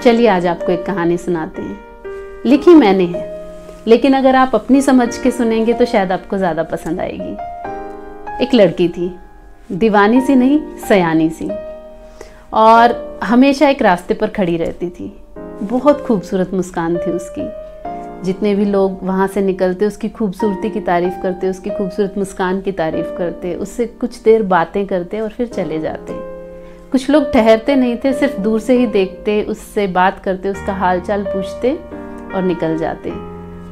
चलिए आज आपको एक कहानी सुनाते हैं। लिखी मैंने है, लेकिन अगर आप अपनी समझ के सुनेंगे तो शायद आपको ज़्यादा पसंद आएगी। एक लड़की थी, दीवानी सी नहीं सयानी सी, और हमेशा एक रास्ते पर खड़ी रहती थी। बहुत खूबसूरत मुस्कान थी उसकी। जितने भी लोग वहाँ से निकलते उसकी खूबसूरती की तारीफ़ करते, उसकी खूबसूरत मुस्कान की तारीफ़ करते, उससे कुछ देर बातें करते और फिर चले जाते। कुछ लोग ठहरते नहीं थे, सिर्फ दूर से ही देखते, उससे बात करते, उसका हालचाल पूछते और निकल जाते।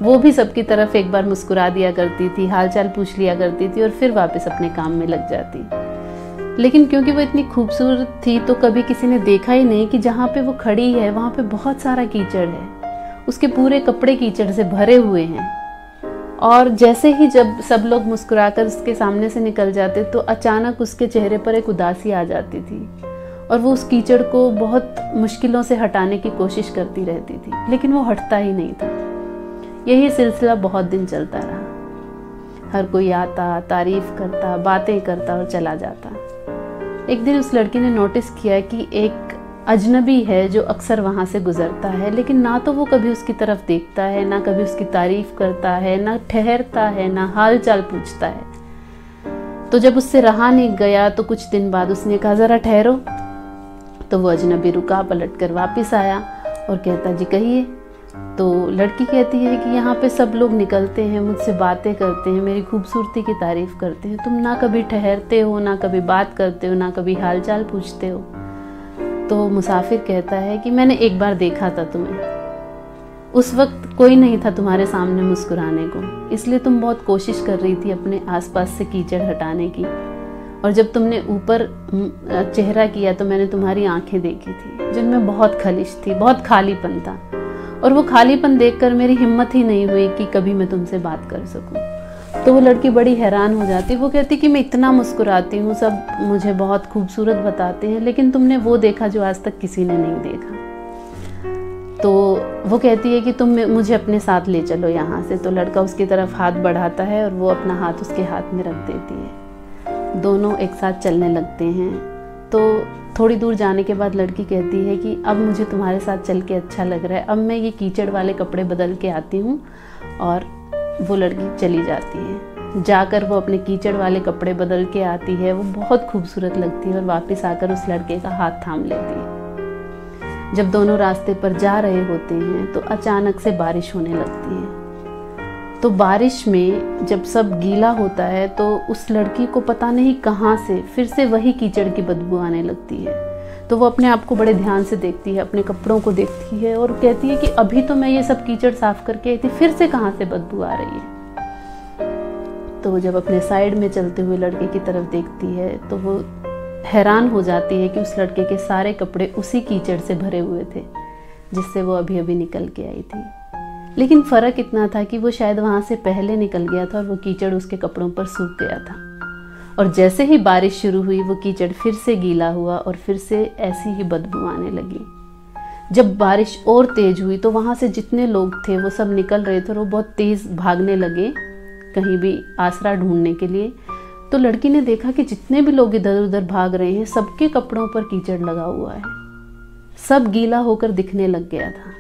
वो भी सबकी तरफ एक बार मुस्कुरा दिया करती थी, हालचाल पूछ लिया करती थी और फिर वापस अपने काम में लग जाती। लेकिन क्योंकि वो इतनी खूबसूरत थी तो कभी किसी ने देखा ही नहीं कि जहाँ पे वो खड़ी है वहाँ पे बहुत सारा कीचड़ है। उसके पूरे कपड़े कीचड़ से भरे हुए हैं। और जैसे ही जब सब लोग मुस्कुराकर उसके सामने से निकल जाते तो अचानक उसके चेहरे पर एक उदासी आ जाती थी और वो उस कीचड़ को बहुत मुश्किलों से हटाने की कोशिश करती रहती थी, लेकिन वो हटता ही नहीं था। यही सिलसिला बहुत दिन चलता रहा। हर कोई आता, तारीफ करता, बातें करता और चला जाता। एक दिन उस लड़की ने नोटिस किया कि एक अजनबी है जो अक्सर वहाँ से गुजरता है, लेकिन ना तो वो कभी उसकी तरफ देखता है, ना कभी उसकी तारीफ करता है, ना ठहरता है, ना हाल चाल पूछता है। तो जब उससे रहा नहीं गया तो कुछ दिन बाद उसने कहा, ज़रा ठहरो। तो वो अजनबी रुका, पलट कर वापस आया और कहता, जी कहिए। तो लड़की कहती है कि यहाँ पे सब लोग निकलते हैं, मुझसे बातें करते हैं, मेरी खूबसूरती की तारीफ करते हैं, तुम ना कभी ठहरते हो, ना कभी बात करते हो, ना कभी हाल चाल पूछते हो। तो मुसाफिर कहता है कि मैंने एक बार देखा था तुम्हें, उस वक्त कोई नहीं था तुम्हारे सामने मुस्कुराने को, इसलिए तुम बहुत कोशिश कर रही थी अपने आसपास से कीचड़ हटाने की। और जब तुमने ऊपर चेहरा किया तो मैंने तुम्हारी आंखें देखी थी जिनमें बहुत खलिश थी, बहुत खालीपन था। और वो खालीपन देखकर मेरी हिम्मत ही नहीं हुई कि कभी मैं तुमसे बात कर सकूं। तो वो लड़की बड़ी हैरान हो जाती। वो कहती कि मैं इतना मुस्कुराती हूँ, सब मुझे बहुत खूबसूरत बताते हैं, लेकिन तुमने वो देखा जो आज तक किसी ने नहीं देखा। तो वो कहती है कि तुम मुझे अपने साथ ले चलो यहाँ से। तो लड़का उसकी तरफ हाथ बढ़ाता है और वो अपना हाथ उसके हाथ में रख देती है। दोनों एक साथ चलने लगते हैं। तो थोड़ी दूर जाने के बाद लड़की कहती है कि अब मुझे तुम्हारे साथ चल के अच्छा लग रहा है, अब मैं ये कीचड़ वाले कपड़े बदल के आती हूँ। और वो लड़की चली जाती है। जाकर वो अपने कीचड़ वाले कपड़े बदल के आती है, वो बहुत खूबसूरत लगती है और वापस आकर उस लड़के का हाथ थाम लेती है। जब दोनों रास्ते पर जा रहे होते हैं तो अचानक से बारिश होने लगती है। तो बारिश में जब सब गीला होता है तो उस लड़की को पता नहीं कहाँ से फिर से वही कीचड़ की बदबू आने लगती है। तो वो अपने आप को बड़े ध्यान से देखती है, अपने कपड़ों को देखती है और कहती है कि अभी तो मैं ये सब कीचड़ साफ करके आई थी, फिर से कहाँ से बदबू आ रही है। तो वो जब अपने साइड में चलते हुए लड़के की तरफ देखती है तो वो हैरान हो जाती है कि उस लड़के के सारे कपड़े उसी कीचड़ से भरे हुए थे जिससे वो अभी अभी निकल के आई थी। लेकिन फ़र्क इतना था कि वो शायद वहाँ से पहले निकल गया था और वो कीचड़ उसके कपड़ों पर सूख गया था। और जैसे ही बारिश शुरू हुई वो कीचड़ फिर से गीला हुआ और फिर से ऐसी ही बदबू आने लगी। जब बारिश और तेज हुई तो वहाँ से जितने लोग थे वो सब निकल रहे थे और वो बहुत तेज़ भागने लगे कहीं भी आसरा ढूंढने के लिए। तो लड़की ने देखा कि जितने भी लोग इधर उधर भाग रहे हैं सबके कपड़ों पर कीचड़ लगा हुआ है, सब गीला होकर दिखने लग गया था।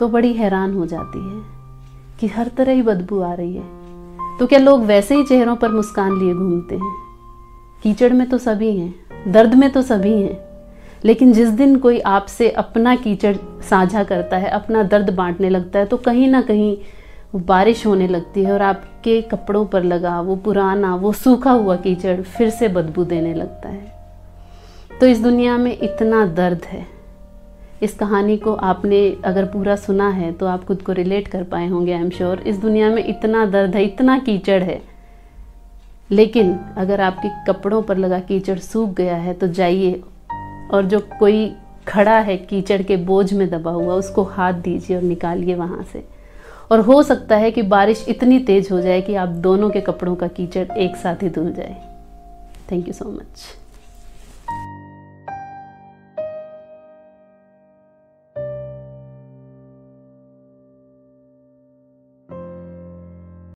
तो बड़ी हैरान हो जाती है कि हर तरह ही बदबू आ रही है। तो क्या लोग वैसे ही चेहरों पर मुस्कान लिए घूमते हैं? कीचड़ में तो सभी हैं, दर्द में तो सभी हैं, लेकिन जिस दिन कोई आपसे अपना कीचड़ साझा करता है, अपना दर्द बांटने लगता है, तो कहीं ना कहीं बारिश होने लगती है और आपके कपड़ों पर लगा वो पुराना, वो सूखा हुआ कीचड़ फिर से बदबू देने लगता है। तो इस दुनिया में इतना दर्द है। इस कहानी को आपने अगर पूरा सुना है तो आप खुद को रिलेट कर पाए होंगे, आई एम श्योर। इस दुनिया में इतना दर्द है, इतना कीचड़ है, लेकिन अगर आपके कपड़ों पर लगा कीचड़ सूख गया है तो जाइए और जो कोई खड़ा है कीचड़ के बोझ में दबा हुआ उसको हाथ दीजिए और निकालिए वहाँ से। और हो सकता है कि बारिश इतनी तेज हो जाए कि आप दोनों के कपड़ों का कीचड़ एक साथ ही धुल जाए। Thank you so much.